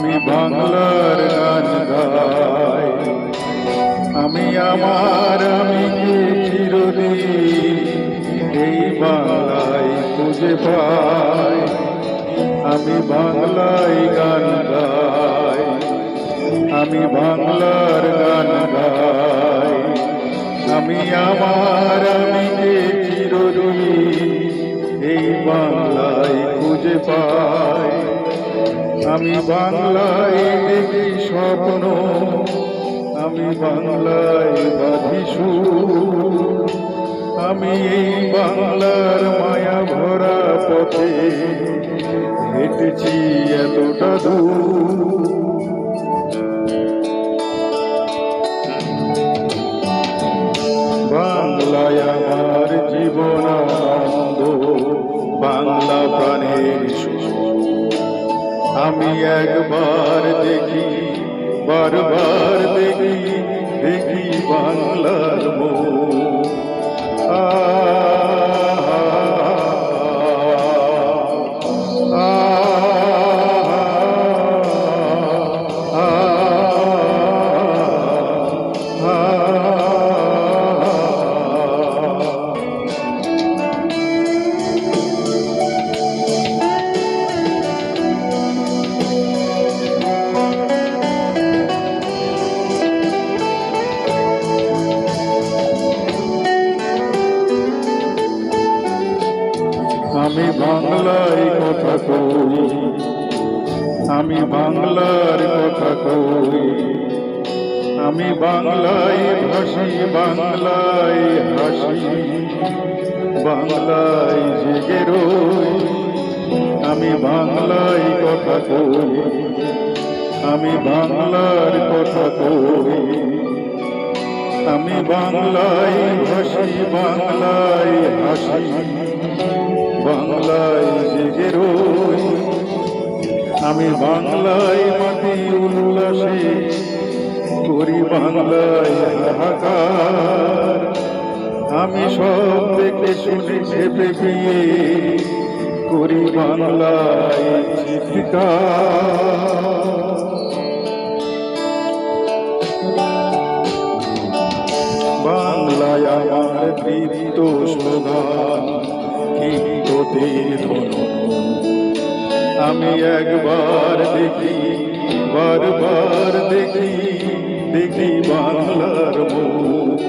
আমি বাংলার গান গাই, আমি আমার আমিকে চিরদিন এই বাংলায় খুঁজে পাই। আমি বাংলায় গান গাই, আমি বাংলার গান গাই, আমি আমার আমিকে চিরদিন এই বাংলায় খুঁজে পাই। আমি বাংলায় দেখি স্বপ্ন, আমি বাংলায় বাঁধি সুর, আমি এই বাংলার মায়া ভরা পথে হেঁটেছি এতটা দূর। বাংলায় আমার জীবন আনন্দ, বাংলা প্রাণের সুর। আমি একবার দেখি, বারবার দেখি, দেখি বাংলার মুখ। আমি বাংলায় কথা কই, আমি বাংলার কথা কই, আমি বাংলায় ভাসি, বাংলায় হাসি, বাংলায় জেগে রই। আমি বাংলায় কথা কই, আমি বাংলার কথা কই, আমি বাংলায় ভাসি, বাংলায় হাসি, বাংলায় জেগে রই। আমি বাংলায় মাটি উল্লাসে করি, বাংলায় হাহাকার। আমি সব দেখে শুনে ভেবে গিয়ে করি বাংলায় চিৎকার। বাংলায় আমার দীপ্ত স্লোগান, হিন্দুদের ধনু। আমি একবার দেখি, বারবার দেখি, দেখি বাংলার মুখ।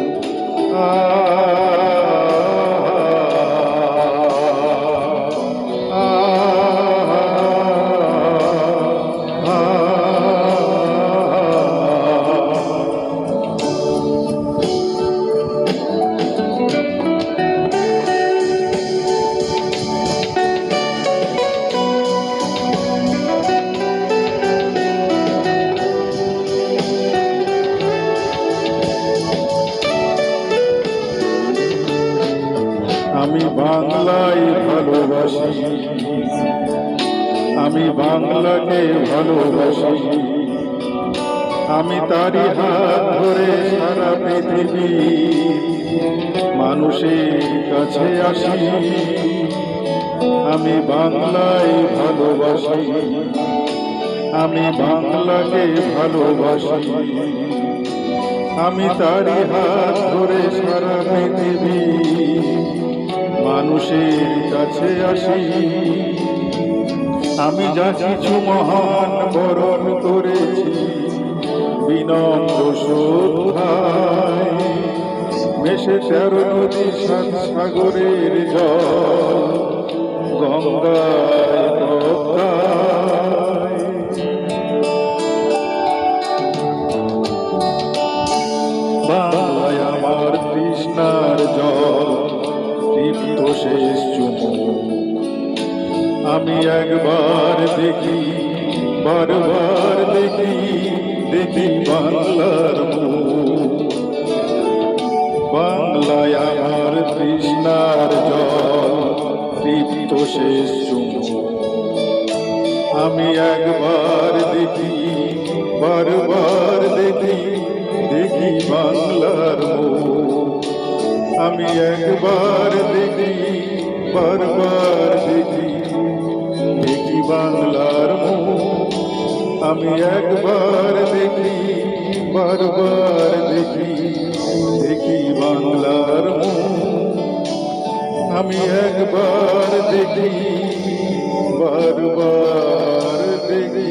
আমি বাংলায় ভালোবাসি, আমি বাংলাকে ভালোবাসি, আমি তারই হাত ধরে সারা পৃথিবী মানুষের কাছে আসি। আমি বাংলায় ভালোবাসি, আমি বাংলাকে ভালোবাসি, আমি তারই হাত ধরে সারা পৃথিবী মানুষের কাছে আসি। আমি যা কিছু মহান বরণ করেছি বিনম্র শ্রদ্ধায়, মেশে 13 নদী 7 সাগরের জল গঙ্গায় পদ্মায়। বাংলায় আমার তৃষ্ণার জল, তৃপ্ত শেষ চুমুক। আমি একবার দেখি, বারবার দেখি, দেখি বাংলার মুখ। বাংলায় আমার তৃষ্ণার জল, তৃপ্ত শেষ চুমুক। আমি একবার দেখি, বারবার দেখি, দেখি বাংলার মুখ। আমি একবার দেখি, বারবার দেখি, দেখি বাংলার মুখ। আমি একবার দেখি বারবার দেখি দেখি বাংলার মুখ আমি একবার দেখি বারবার দেখি